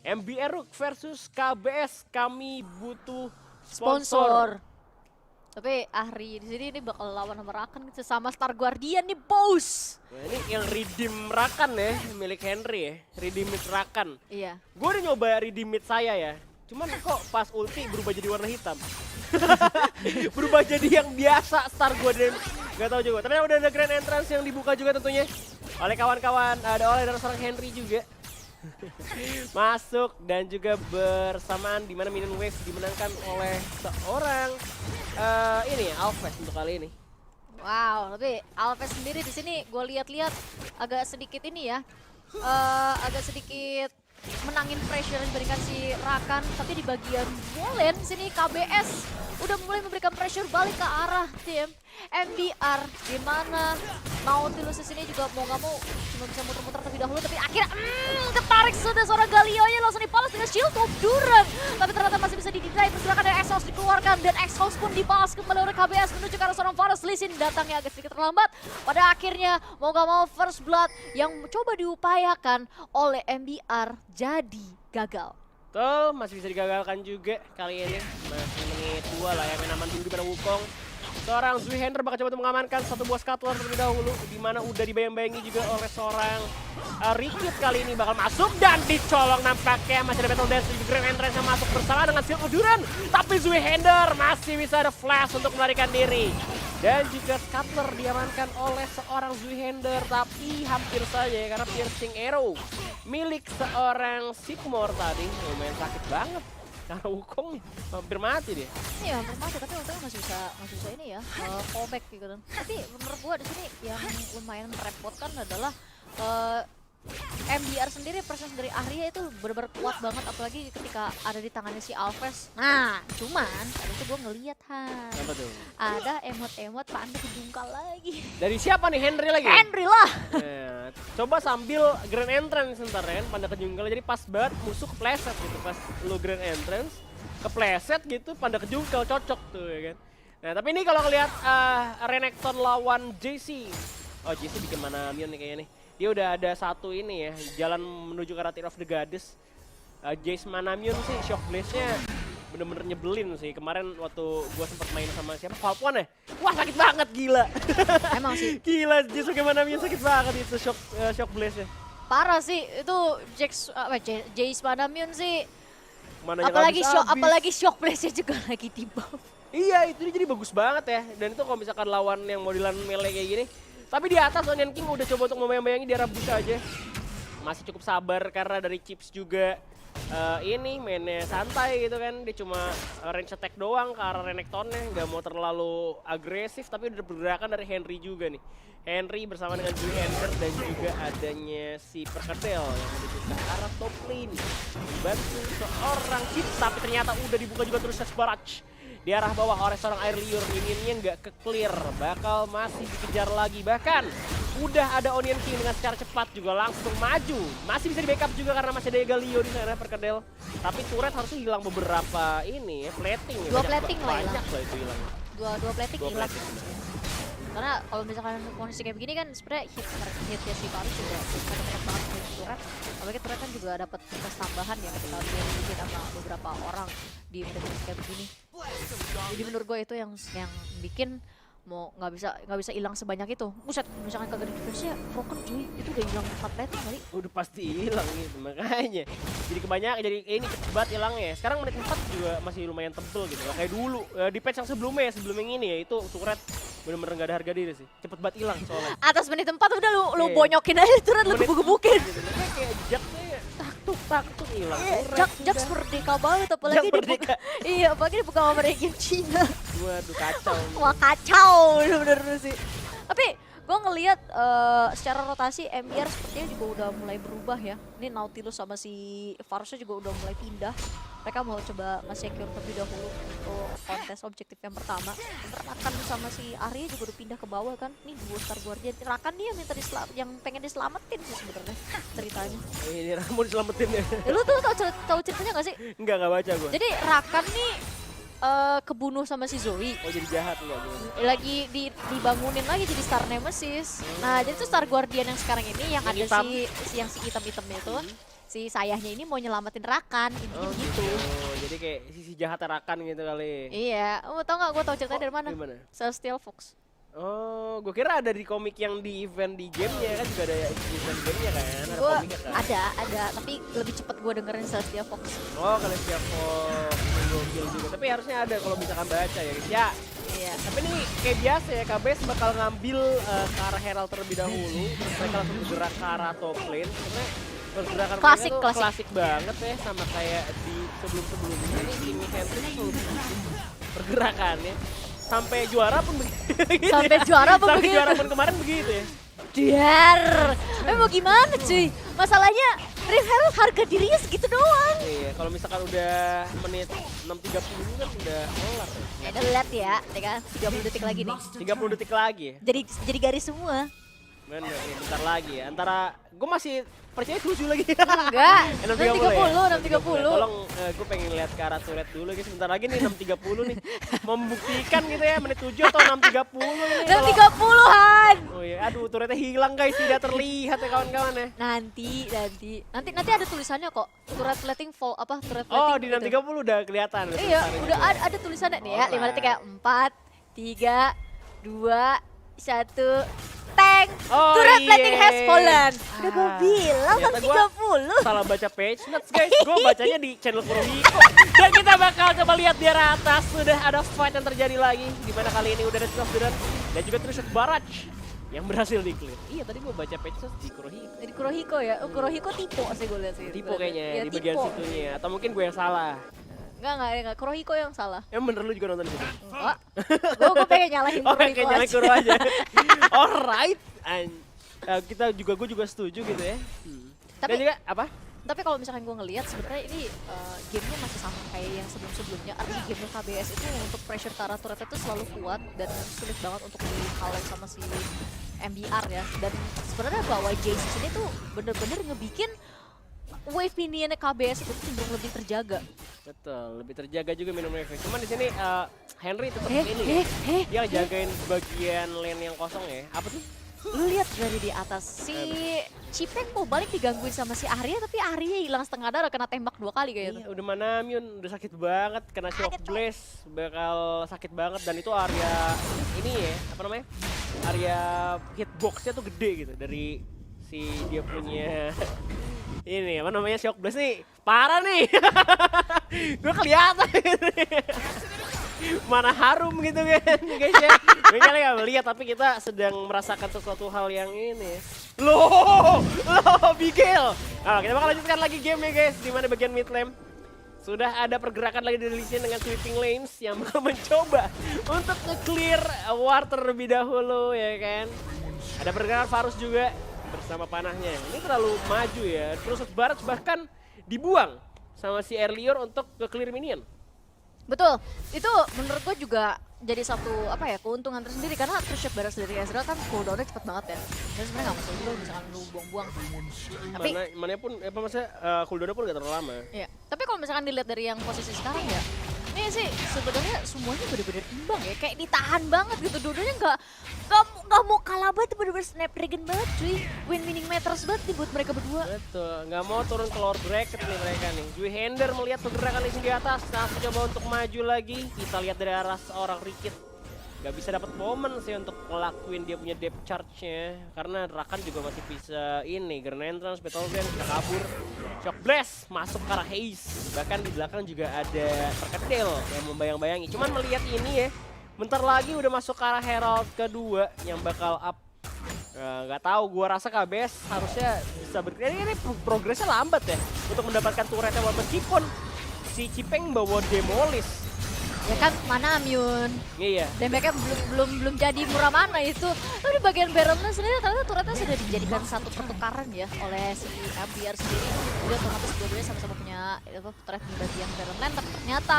MBR Rook versus KBS, kami butuh Sponsor. Tapi Ahri di sini ini bakal lawan sama Rakan sesama Star Guardian nih, bos. Nah, ini yang redeem Rakan ya, milik Henry ya. Redeem mid Rakan. Iya. Gue udah nyoba redeem mid saya ya. Cuman kok pas ulti berubah jadi warna hitam. Berubah jadi yang biasa Star Guardian. Gak tau juga. Tapi udah ada grand entrance yang dibuka juga tentunya. Oleh kawan-kawan, ada oleh dari seorang Henry juga. Masuk dan juga bersamaan di mana minion wave dimenangkan oleh seorang ini Alves untuk kali ini. Wow, tapi Alves sendiri di sini gue lihat-lihat agak sedikit ini ya. Agak sedikit menangin pressure dibandingkan si Rakan, tapi di bagian Wolen sini KBS udah mulai memberikan pressure balik ke arah tim MBR, di mana Nautilus di sini juga mau nggak mau cuma bisa muter-muter terlebih dahulu, tapi akhirnya ketarik sudah seorang Galio-nya langsung dibalas dengan Shield of Duran, tapi ternyata masih bisa didinai. Pergerakan dari Exhaust dikeluarkan dan Exhaust pun dibalas kembali oleh KBS menuju ke arah seorang Varus. Lee Sin datangnya agak sedikit terlambat. Pada akhirnya mau nggak mau first blood yang coba diupayakan oleh MBR jadi gagal. Tuh, masih bisa digagalkan juga kali ini. Masih menit 2 lah ya, main aman dulu di mana Wukong. Seorang Zweihander bakal coba untuk mengamankan satu buah Scuttler terlebih dahulu, di mana udah dibayang-bayangi juga oleh seorang Rikit kali ini bakal masuk dan dicolong nampaknya. Masih ada Battle Dance di Grand Entrance yang masuk bersama dengan Shield of Duran, tapi Zweihander masih bisa ada flash untuk melarikan diri. Dan juga Scuttler diamankan oleh seorang Zweihander, tapi hampir saja ya, karena piercing arrow milik seorang Sigmar tadi lumayan sakit banget. Karena Wukong hampir mati dia. Iya, hampir mati, tapi untungnya masih bisa ini ya, fallback gitu kan. Tapi menurut gua di sini yang lumayan merepotkan adalah MBR sendiri, presence dari Arya itu benar-benar kuat banget, apalagi ketika ada di tangannya si Alves. Nah, cuman tadi itu gue ngeliat Apa tuh? ada emot-emot panda kejungkal lagi. Dari siapa nih? Henry lagi? Henry lah. Coba sambil Grand Entrance ntar ya, panda kejungkal. Jadi pas banget musuh kepleset gitu. Pas lu Grand Entrance, kepleset gitu, panda kejungkal cocok tuh ya kan. Nah tapi ini kalau ngeliat Renekton lawan JC. Oh JC bikin mana Mion nih kayaknya nih. Dia udah ada satu ini ya, jalan menuju ke arah Tear of the Goddess. Jace Manamyun sih, Shock Blaze-nya bener-bener nyebelin sih. Kemarin waktu gua sempat main sama siapa, Falcon ya? Wah sakit banget, gila. Emang sih. Gila, Jace Manamyun sakit banget itu Shock Blaze-nya. Parah sih, itu Jace Manamyun sih. Mananya Apalagi Shock Blaze-nya juga lagi di buff. Iya, itu dia jadi bagus banget ya. Dan itu kalau misalkan lawan yang modelan melee kayak gini, tapi di atas Onion King udah coba untuk membayang-bayangi dia rebus aja. Masih cukup sabar karena dari Chips juga ini mainnya santai gitu kan. Dia cuma range attack doang ke arah Renektonnya, nggak mau terlalu agresif, tapi udah pergerakan dari Henry juga nih. Henry bersama dengan Zweihander dan juga adanya si Perkedel yang menuju ke arah top lane. Bantu seorang Chips, tapi ternyata udah dibuka juga terus Barrage. Di arah bawah oleh seorang Air Liur, minionnya nggak ke-clear, bakal masih dikejar lagi. Bahkan udah ada Onion King dengan secara cepat juga langsung maju. Masih bisa di backup juga karena masih ada Galio di sana Perkedel. Tapi turret harusnya hilang beberapa ini ya, plating. Dua plating lah hilang. Banyak lah itu hilang. Dua plating hilang. Karena kalau misalkan kondisi kayak begini kan sebenarnya hitnya si Varus juga banyak banget dari turret. Apalagi turret kan juga dapat plus tambahan ya ketika dia dikit sama beberapa orang di kondisi kayak begini. Jadi menurut gue itu yang bikin mau nggak bisa hilang sebanyak itu. Buset, misalkan kagak di defense-nya broken cuy, itu udah hilang 4 plating kali. Udah pasti hilang gitu, makanya jadi kebanyakan, jadi ini cepet banget hilangnya. Sekarang menit 4 juga masih lumayan tebel gitu, gak kayak dulu di patch yang sebelumnya yang ini ya, itu turret bener-bener gak ada harga diri sih, cepet banget hilang soalnya. Atas menit 4 udah lu bonyokin aja turret, lu gebuk-gebukin. Gitu. Kayak jaknya taktuk hilang. Jak merdeka banget, apalagi dibuka. Iya, apalagi dibuka sama mereka Cina. Waduh kacau. Wah kacau bener-bener sih. Tapi gue ngelihat secara rotasi MBR sepertinya juga udah mulai berubah ya. Ini Nautilus sama si Varusnya juga udah mulai pindah. Mereka mau coba nge-secure terlebih dahulu untuk kontes objektif yang pertama. Rakan sama si Arya juga udah pindah ke bawah kan. Nih dua Star Guardian. Rakan dia minta yang pengen diselamatin sih sebenarnya ceritanya. Ini Rakan mau diselamatin ya. Lu tuh tahu ceritanya gak sih? Enggak baca gue. Jadi Rakan nih kebunuh sama si Zoe. Oh jadi jahat enggak gitu. Lagi dibangunin lagi jadi Star Nemesis. Nah, jadi itu Star Guardian yang sekarang ini yang ada hitam. si hitam-hitamnya itu. si sayahnya ini mau nyelamatin Rakan, intinya begitu. Jadi kayak sisi jahat Rakan gitu kali. Iya, tau gak gue tau ceritanya dari mana? Gimana? Celestial Fox. Oh, gue kira ada di komik yang di event di gamenya kan, juga ada event gamenya kan, ada Gue komiknya kan. ada, tapi lebih cepet gue dengerin Celestial Fox. Oh, kalian siap kok gokil juga. Tapi harusnya ada kalau misalkan baca ya guys. Ya, Iya. tapi ini kayak biasa ya, KBS bakal ngambil ke arah Herald terlebih dahulu, terus mereka langsung bergerak ke arah top lane. Karena pergerakan Klasik, mereka tuh klasik. klasik banget ya, sama kayak di sebelum-sebelumnya nih Jimi Hendrix selalu begitu pergerakannya. Sampai juara pun begitu. Sampai ya. juara pun Sampai begitu. juara pun kemarin begitu ya. Dar, mau gimana cuy? Masalahnya Rift Herald harga dirinya segitu doang. Iya, kalau misalkan udah menit 6.30 kan udah kelar. Ya udah lihat ya kan 30 detik lagi nih. 30 detik lagi ya. Jadi garis semua. Bener, ya, bentar lagi ya. Antara gue masih percaya 7 lagi. Enggak. 6.30 ya? 6.30. Tolong gue pengen lihat ke arah turret dulu guys. Sebentar lagi nih 6.30 nih. Membuktikan gitu ya menit 7 atau 6.30 ini. 6.30-an. Oh iya, aduh turretnya hilang guys, tidak terlihat ya kawan-kawan ya. Nanti ada tulisannya kok. Turret plating fall apa turret plating. Oh, di gitu. 6.30 udah kelihatan. Iya, tulisannya udah juga. ada tulisannya nih ya. 5 Alright. detik ya. 4, 3, 2, 1. Tank, Oh, turret plating has iya. fallen. Udah gue Ah, bilang ternyata 6.30. Salah baca page notes guys, gue bacanya di channel Kurohiko. Dan kita bakal coba lihat di arah atas, sudah ada fight yang terjadi lagi. Dimana kali ini udah ada Snow dan juga Trisuk Barrage yang berhasil di clear. Iya tadi gue baca page notes di Kurohiko. Di Kurohiko ya. Kurohiko tipe sih gue lihat sih. Tipe kayaknya Ya, di bagian tipe. situnya, atau mungkin gue yang salah. Enggak. Kurohiko yang salah. Bener lu juga nonton di situ. Enggak. Gue pengen nyalahin Oh Kurohiko kayak nyalain aja. Kuro aja. Alright. Gue juga setuju gitu ya. Tapi- Dan juga apa? Tapi kalau misalkan gue ngelihat sebenarnya ini gamenya masih sama kayak yang sebelum-sebelumnya. Artinya game KBS itu untuk pressure ke arah turret itu selalu kuat dan sulit banget untuk dihalau sama si MBR ya. Dan sebenarnya bawa Jace sini tuh bener-bener ngebikin wave minionnya KBS itu cenderung lebih terjaga. Betul, lebih terjaga juga minum efek. Cuman di sini Henry tetap ini. Dia jagain bagian lane yang kosong ya. Apa tuh? Lu lihat dari di atas si Cipeng mau balik digangguin sama si Arya tapi Arya hilang setengah darah kena tembak 2 kali kayaknya. Iya, udah mana Myun, udah sakit banget kena shock blast, bakal sakit banget dan itu area ini ya, apa namanya? Area hitboxnya tuh gede gitu dari si dia punya ini apa namanya shock blast nih. Parah nih. Gue kelihatan gitu. Mana harum gitu kan guys ya. Mungkin kalian nggak melihat tapi kita sedang merasakan sesuatu hal yang ini. Loh, Bigel. Nah, kita bakal lanjutkan lagi game ya guys. Di mana bagian mid lane sudah ada pergerakan lagi dari sini dengan sweeping lanes yang bakal mencoba untuk nge-clear war terlebih dahulu ya kan. Ada pergerakan Varus juga bersama panahnya. Ini terlalu maju ya. Terus Barrage bahkan dibuang sama si Erlior untuk ke-clear minion. Betul, itu menurut gue juga jadi satu apa ya keuntungan tersendiri karena Crucial Barrage dari Ezreal kan cooldownnya cepet banget ya. Dan sebenarnya nggak masalah juga misalkan lu buang-buang. Tapi Mana pun apa maksudnya cooldownnya pun gak terlalu lama. ya, tapi kalau misalkan dilihat dari yang posisi sekarang ya, ini sih sebenarnya semuanya bener-bener imbang ya, kayak ditahan banget gitu. Dua-duanya nggak mau kalah banget, bener-bener Snapdragon banget cuy. Win-winning matters banget nih buat mereka berdua. Betul, nggak mau turun ke lower bracket nih mereka nih. Jui Hender melihat pergerakan di atas, langsung coba untuk maju lagi. Kita lihat dari arah seorang Rikit. Gak bisa dapat momen sih untuk ngelakuin dia punya depth charge-nya. Karena Rakan juga masih bisa ini, Grand Entrance, Battle Dance, bisa kabur. Shock Blast masuk ke arah Haze. Bahkan di belakang juga ada perkedel yang membayang-bayangi. Cuman melihat ini ya, bentar lagi udah masuk ke arah Herald kedua yang bakal up. Nggak tahu, gua rasa KBS harusnya bisa ini progresnya lambat ya untuk mendapatkan turretnya meskipun si Cipeng bawa Demolish. Ya kan mana Myun? Iya. Damage-nya belum jadi murah mana itu. Tapi di bagian Baronnya sendiri ternyata turretnya sudah dijadikan satu pertukaran ya oleh si MBR sendiri. Dia otomatis dua-duanya sama-sama punya turret di bagian Baronland. Tapi ternyata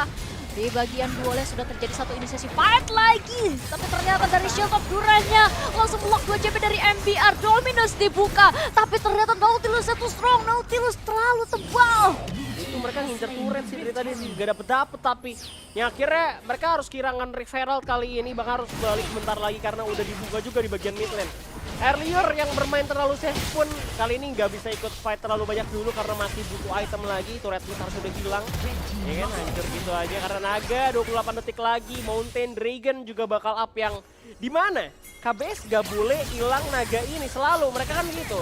di bagian duelnya sudah terjadi satu inisiasi fight lagi. Tapi ternyata dari Shield of Duranya langsung block 2 JP dari MBR. Dominus dibuka. Tapi ternyata Nautilus itu strong. Nautilus terlalu tebal. Itu mereka ngincer turret sih dari tadi sih gak dapet tapi yang akhirnya mereka harus kehilangan Rift Herald kali ini, bahkan harus balik sebentar lagi karena udah dibuka juga di bagian mid lane. Earlier yang bermain terlalu safe pun kali ini nggak bisa ikut fight terlalu banyak dulu karena masih butuh item lagi. Turret Blitzar sudah hilang, ya kan, hancur gitu aja karena naga. 28 detik lagi, Mountain Dragon juga bakal up yang dimana KBS gak boleh hilang naga ini selalu, mereka kan gitu.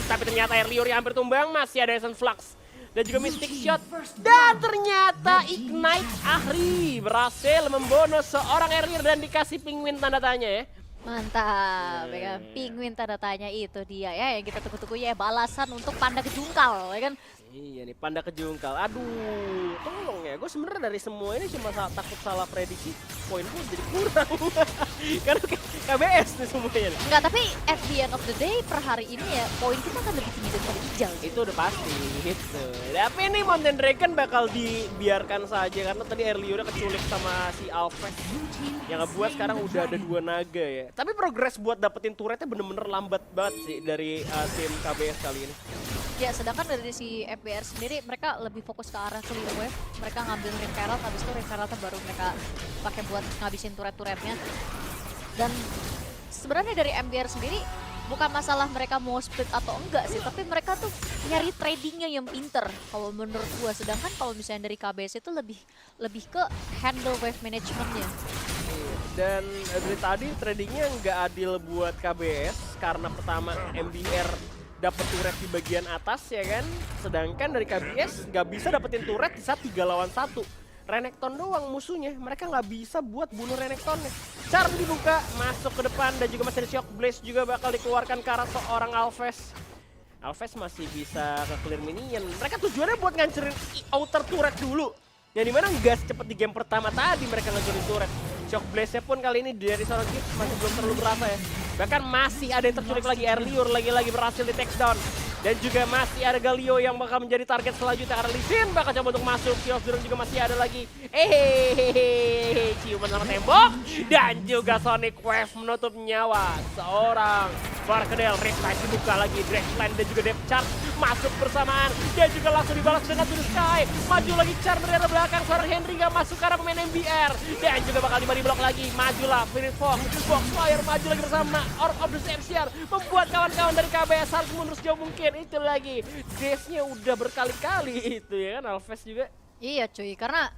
Tapi ternyata Earlier yang hampir tumbang, masih ada Essence Flux dan juga Mystic Shot. Dan ternyata Ignite Ahri berhasil membonus seorang Earlier dan dikasih penguin tanda tanya ya. Mantap, ya kan? Penguin tanda tanya itu dia ya yang kita tunggu-tunggu ya, balasan untuk panda kejungkal, ya kan? Iya nih, panda kejungkal. Aduh, tolong ya. Gue sebenarnya dari semua ini cuma takut salah prediksi, poin gue jadi kurang. Karena KBS nih semuanya. Enggak, tapi at the end of the day per hari ini ya poin kita akan lebih tinggi daripada Ijal. Itu udah pasti gitu. Tapi ini Mountain Dragon bakal dibiarkan saja karena tadi Early udah keculik sama si Alves. Yang ngebuat sekarang udah ada 2 naga ya. Tapi progres buat dapetin turretnya bener-bener lambat banget sih dari tim KBS kali ini. Ya, sedangkan dari si FBR sendiri mereka lebih fokus ke arah clear wave. Mereka ngambil Ring Herald, habis itu Ring Herald baru mereka pakai buat ngabisin turret-turretnya. Dan sebenarnya dari MBR sendiri bukan masalah mereka mau split atau enggak sih, tapi mereka tuh nyari tradingnya yang pinter kalau menurut gua. Sedangkan kalau misalnya dari KBS itu lebih ke handle wave managementnya. Dan dari tadi tradingnya nggak adil buat KBS karena pertama MBR dapat turret di bagian atas ya kan, sedangkan dari KBS nggak bisa dapetin turret di saat 3 lawan 1. Renekton doang musuhnya, mereka nggak bisa buat bunuh Renektonnya. Charm dibuka, masuk ke depan dan juga masih ada Shock Blaze juga bakal dikeluarkan ke arah seorang Alves. Alves masih bisa ke clear minion. Mereka tujuannya buat ngancurin outer turret dulu. Yang dimana nggak secepat di game pertama tadi mereka ngancurin turret. Shock Blaze-nya pun kali ini dari seorang Gibbs masih belum terlalu berasa ya. Bahkan masih ada yang terculik lagi, Earlier lagi-lagi berhasil di takedown. Dan juga masih ada Galio yang bakal menjadi target selanjutnya karena Lee Sin bakal coba untuk masuk. Kios Durung juga masih ada lagi. Ciuman sama tembok. Dan juga Sonic Wave menutup nyawa seorang Barkedel. Restart dibuka lagi, Dragland dan juga Depth Charge masuk bersamaan. Dan juga langsung dibalas dengan To The Sky. Maju lagi Charm dari arah belakang, seorang Henry gak masuk karena pemain MBR. Dan juga bakal di-block lagi, majulah Spirit Fox. Foxfire maju lagi bersama Orb of Deception. Membuat kawan-kawan dari KBS harus mundur sejauh mungkin. Itu lagi, Daze-nya udah berkali-kali itu ya kan, Alves juga. Iya cuy, karena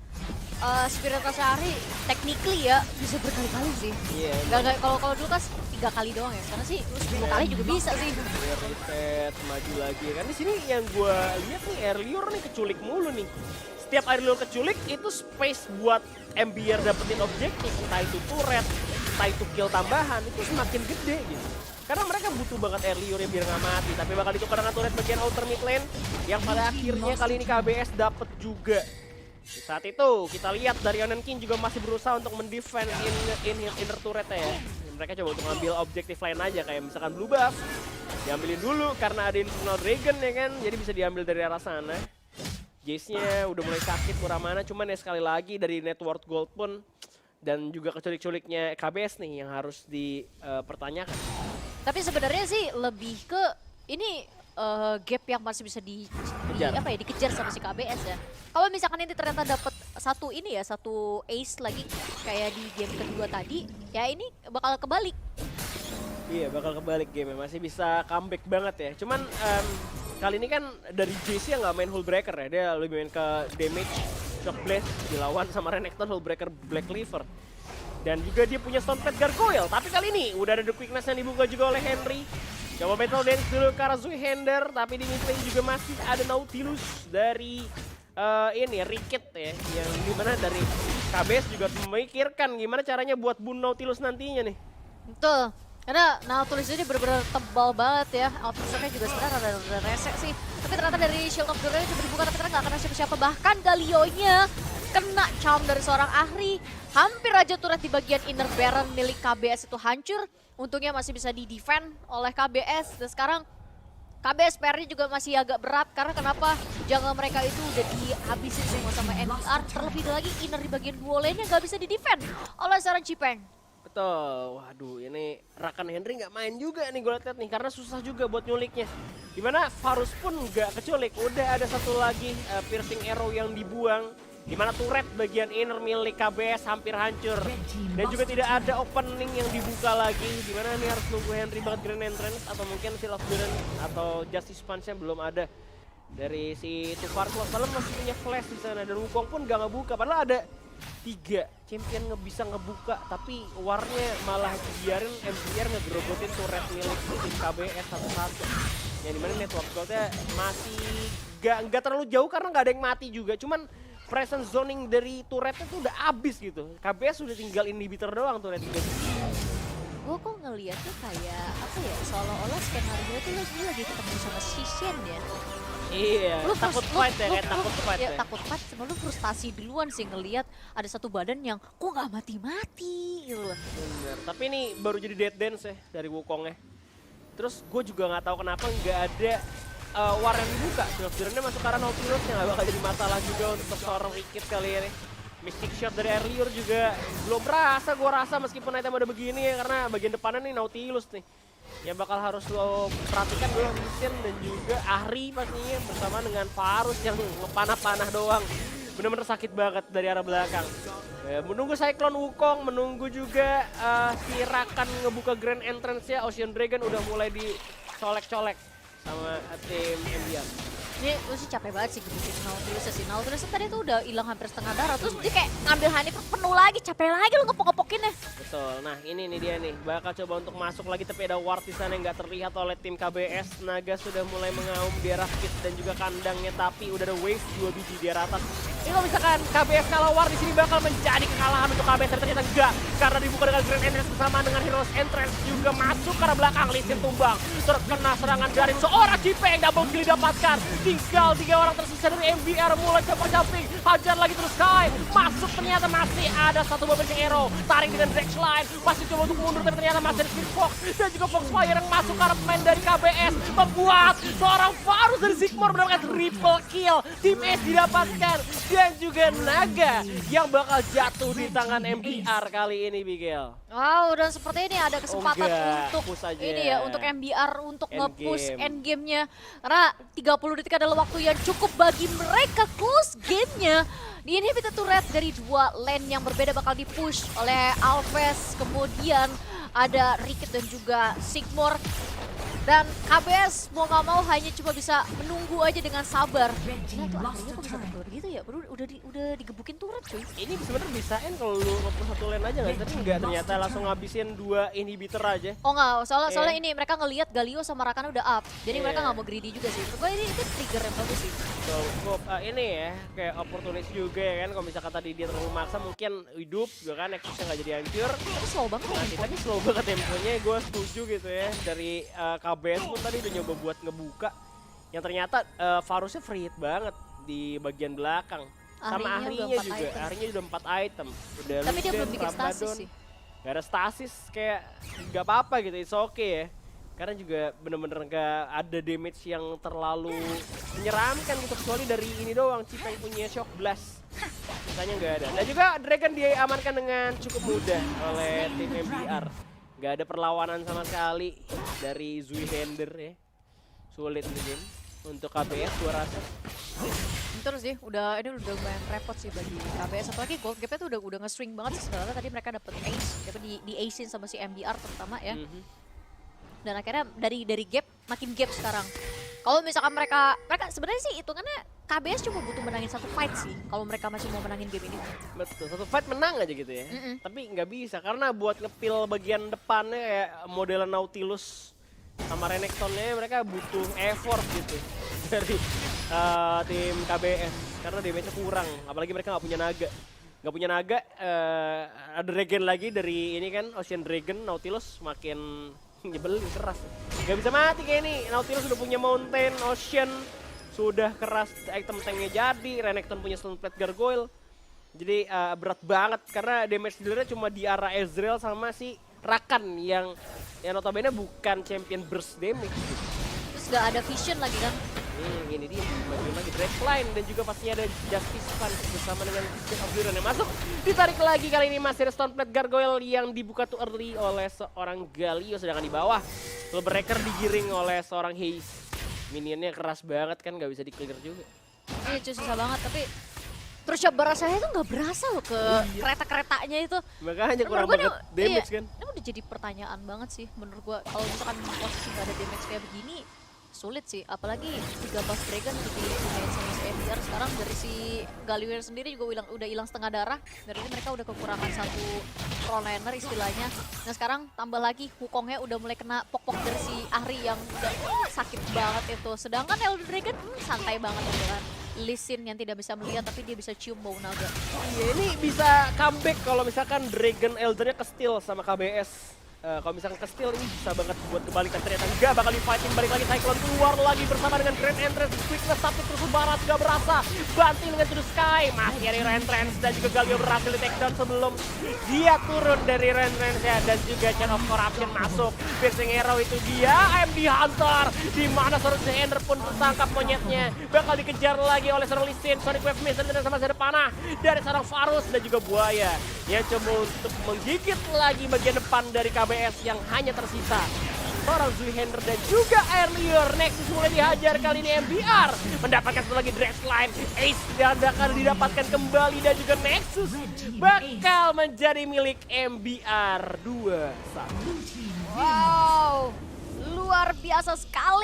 Spirit Asari technically ya bisa berkali-kali sih. Iya. Kalau dulu kan 3 kali doang ya, karena sih 10 kali juga bisa sih. Reset, maju lagi kan. Di sini yang gue lihat nih Earlier nih keculik mulu nih. Setiap Earlier keculik itu space buat MBR dapetin objektif, entah itu turret, entah itu kill tambahan, itu semakin gede gitu. Karena mereka butuh banget Earlier ya biar nggak mati, tapi bakal ditukar dengan turret bagian outer mid lane yang pada akhirnya kali ini KBS dapet juga. Di saat itu kita lihat dari Onen King juga masih berusaha untuk mendefend inner turret ya. Mereka coba untuk ngambil objektif lain aja kayak misalkan blue buff. Diambilin dulu karena ada Infernal Dragon ya kan, jadi bisa diambil dari arah sana. Jace-nya udah mulai sakit kurang mana, cuman ya sekali lagi dari network gold pun dan juga keculik-culiknya KBS nih yang harus dipertanyakan. Tapi sebenarnya sih lebih ke ini gap yang masih bisa dikejar sama si KBS ya. Kalau misalkan ini ternyata dapat satu ace lagi kayak di game kedua tadi, ya ini bakal kebalik. Iya, bakal kebalik game, masih bisa comeback banget ya. Cuman kali ini kan dari JC yang nggak main Hullbreaker ya, dia lebih main ke damage, Shock Blast dilawan sama Renekton, Hullbreaker, Black Cleaver. Dan juga dia punya Stonepad Gargoyle, tapi kali ini udah ada The Quickness yang dibuka juga oleh Henry. Coba Battle Dance dulu ke arah Zuihander, tapi di mid lane juga masih ada Nautilus dari Ricket ya, yang dimana dari KBS juga memikirkan gimana caranya buat bunuh Nautilus nantinya nih. Betul, karena Nautilus ini benar-benar tebal banget ya. Outfitnya juga sebenarnya rada resek sih. Tapi ternyata dari Shield of Glory coba dibuka, tapi ternyata nggak kena siapa-siapa. Bahkan Galio-nya kena charm dari seorang Ahri. Hampir aja turret di bagian inner Baron milik KBS itu hancur. Untungnya masih bisa di-defend oleh KBS. Dan sekarang KBS PR-nya juga masih agak berat. Karena kenapa? Jungle mereka itu udah dihabisin semua sama NDR. Terlebih lagi inner di bagian duo lane-nya nggak bisa di-defend oleh seorang Cipeng. Betul, waduh ini Rakan Henry nggak main juga nih gue liat nih. Karena susah juga buat nyuliknya. Dimana Varus pun nggak keculik. Udah ada satu lagi piercing arrow yang dibuang. Dimana turret bagian inner milik KBS hampir hancur. Dan juga tidak ada opening yang dibuka lagi. Dimana ini harus nunggu Henry banget Grand Entrance atau mungkin Seal of Duran atau Justice Punch-nya belum ada. Dari si Tufar Close, padahal masih punya flash di sana dan Wukong pun gak ngebuka. Padahal ada 3 champion bisa ngebuka, tapi warnya malah biarin MBR ngegrogotin turret milik tim KBS satu-satu. Yang dimana network goldnya masih gak terlalu jauh karena gak ada yang mati juga. Cuman presence zoning dari turretnya tuh udah abis gitu. KBS udah tinggal inhibitor doang turret juga. Gue kok ngeliatnya kayak apa ya, seolah-olah skenario tuh lo lagi ketemu sama si Shen ya. Iya, Lu takut fight ya, kayak takut fight ya. ya. Takut fight, sama lu frustasi duluan sih ngeliat ada satu badan yang kok gak mati-mati gitu loh. Bener, tapi ini baru jadi dead dance ya dari Wukongnya. Terus gue juga nggak tahu kenapa nggak ada war yang dibuka. Sebenarnya masuk karena Nautilus yang nggak bakal jadi masalah juga untuk seorang Wicked kali ini. Mystic Shot dari Earlier juga belum berasa, gue rasa meskipun item udah begini ya, karena bagian depannya nih Nautilus nih. Yang bakal harus lo perhatikan dulu Mission dan juga Ahri pastinya bersama dengan Varus yang panah-panah doang. Bener-bener sakit banget dari arah belakang. Menunggu Cyclone Wukong, menunggu juga si Rakan ngebuka Grand Entrance-nya. Ocean Dragon udah mulai dicolek-colek sama tim MBR. Ini lu sih capek banget sih gebukin Nautilus si Nautilus tadi tuh udah hilang hampir setengah darah. Terus dia kayak ngambil Honeypot penuh lagi, capek lagi lu ngepok-ngepokinnya. Betul, nah ini nih dia nih, bakal coba untuk masuk lagi tapi ada ward di sana yang nggak terlihat oleh tim KBS. Naga sudah mulai mengaum di arah pit dan juga kandangnya, tapi udah ada wave 2 biji di arah atas. Ini kalau misalkan KBS kalah ward di sini bakal menjadi kekalahan untuk KBS, tapi ternyata enggak, karena dibuka dengan Grand Entrance bersama dengan Heroes Entrance juga masuk ke arah belakang. Lee Sin tumbang, terkena serangan dari seorang Cipe yang double kill didapatkan. Tinggal 3 orang tersisa dari MBR, mulai jumping, hajar lagi terus Sky, masuk ternyata masih ada satu babak arrow, tarik dengan Drax Line, masih coba untuk mundur tapi ternyata masih ada Spirit Fox dan juga Foxfire yang masuk ke arah pemain dari KBS, membuat seorang Varus dari Sigmar mendapatkan triple kill. Tim S didapatkan dan juga Naga yang bakal jatuh di tangan MBR kali ini, Bigel. Wow, dan seperti ini ada kesempatan enggak, untuk push aja. ini ya, untuk MBR untuk nge-push Endgame. endgame-nya. Karena 30 detik adalah waktu yang cukup bagi mereka close game-nya. Di inhibitor turret dari 2 lane yang berbeda bakal di-push oleh Alves. Kemudian ada Rikit dan juga Sigmar. Dan KBS mau gak mau hanya cuma bisa menunggu aja dengan sabar. Nah itu akhirnya kok bisa kendor gitu ya, udah digebukin turret cuy. Ini sebenarnya bisain kalau lu nge-push satu lane aja nggak? Tapi enggak, ternyata langsung ngabisin 2 inhibitor aja. Oh enggak, soalnya Iya. ini mereka ngelihat Galio sama Rakan udah up. Jadi mereka Iya. nggak mau greedy juga sih. Menurut gue ini itu trigger yang bagus sih. So, ini ya, kayak opportunity juga ya kan. Kalau misalkan tadi dia terlalu maksa mungkin hidup juga kan, Nexusnya nggak jadi hancur. Tapi slow banget ya. Nanti tapi slow banget temponya, gue setuju gitu ya. Dari KBS pun tadi udah nyoba buat ngebuka. Yang ternyata Varusnya free hit banget di bagian belakang. Sama Ahrinya udah Ahrinya 4 juga, item. Ahrinya udah 4 item. Udah Tapi dia Luden, belum bikin stasis Rabadon. sih. Gak ada stasis, kayak gak apa-apa gitu, it's okay ya. Karena juga bener-bener gak ada damage yang terlalu menyeramkan gitu, kecuali dari ini doang, Cipe yang punya Shock Blast. Sisanya gak ada. Dan juga Dragon diamankan dengan cukup mudah oleh tim MBR. Gak ada perlawanan sama sekali dari Zui Hender ya. Sulit nih game untuk KBS gua rasa. Terus sih, ini udah lumayan repot sih bagi KBS. Apalagi gold gap-nya tuh udah nge-swing banget sih. Sebenarnya tadi mereka dapet ace, dapet di ace-in sama si MBR terutama ya. Dan akhirnya dari gap makin gap sekarang. Kalau misalkan mereka sebenarnya sih hitungannya KBS cuma butuh menangin satu fight sih kalau mereka masih mau menangin game ini. Betul, satu fight menang aja gitu ya. Tapi nggak bisa karena buat ngepil bagian depannya kayak modelan Nautilus sama Renektonnya mereka butuh effort gitu dari tim KBS karena damage-nya kurang. Apalagi mereka nggak punya naga. Nggak punya naga, ada Dragon lagi dari ini kan Ocean Dragon, Nautilus makin nyebelin keras. Gak bisa mati kayak ini. Nautilus sudah punya Mountain, Ocean sudah keras, item tanknya jadi, Renekton punya Stoneplate Gargoyle. Jadi berat banget karena damage dealernya cuma di arah Ezreal sama si Rakan yang notabene bukan champion burst damage gitu. Terus gak ada vision lagi kan. Ini dia, bagian lagi Drax Line dan juga pastinya ada Justice Punch bersama dengan Spirit of Duran yang masuk. Ditarik lagi kali ini masih ada Stoneplate Gargoyle yang dibuka too early oleh seorang Galio, sedangkan di bawah Soulbreaker digiring oleh seorang Haze. Minionnya keras banget kan, gak bisa di clear juga. Ini cuy susah banget tapi Terus Barasahnya tuh nggak berasa loh ke kereta-keretanya itu. Makanya kurang Menurut gua banget damage kan. Ini udah jadi pertanyaan banget sih menurut gua. Kalau misalkan posisi nggak ada damage kayak begini, sulit sih. Apalagi 13 Dragon di main sama si MDR sekarang dari si Galliwer sendiri juga udah hilang setengah darah. Berarti mereka udah kekurangan satu frontliner istilahnya. Nah sekarang tambah lagi Wukongnya udah mulai kena pok-pok dari si Ahri yang udah sakit banget itu. Sedangkan Elder Dragon santai banget gitu kan. Lee Sin yang tidak bisa melihat tapi dia bisa cium bau naga. Iya, ini bisa comeback kalau misalkan Dragon Eldernya ke-steal sama KBS. Kalau misalkan ke-steal ini bisa banget buat kebalikan, ternyata enggak bakal di-fighting, balik lagi Cyclone keluar lagi bersama dengan Grand Entrance, Quickness tapi terus barat gak berasa, banting dengan To The Sky, masih ada Entrance dan juga Galio berhasil di takedown sebelum dia turun dari Entrance ya, dan juga Chain of Corruption masuk, Piercing Arrow itu dia, MD Hunter, di mana seharusnya Ender pun tertangkap monyetnya, bakal dikejar lagi oleh seorang Lee Sin, Sonic Wave Mist dan sama ada panah dari seorang Varus dan juga Buaya yang coba untuk menggigit lagi bagian depan dari KBS yang hanya tersisa seorang Zuihander dan juga Earlier. Nexus mulai dihajar, kali ini MBR mendapatkan satu lagi Dressline, Ace dan akan didapatkan kembali dan juga Nexus bakal menjadi milik MBR 2-1. Wow, luar biasa sekali.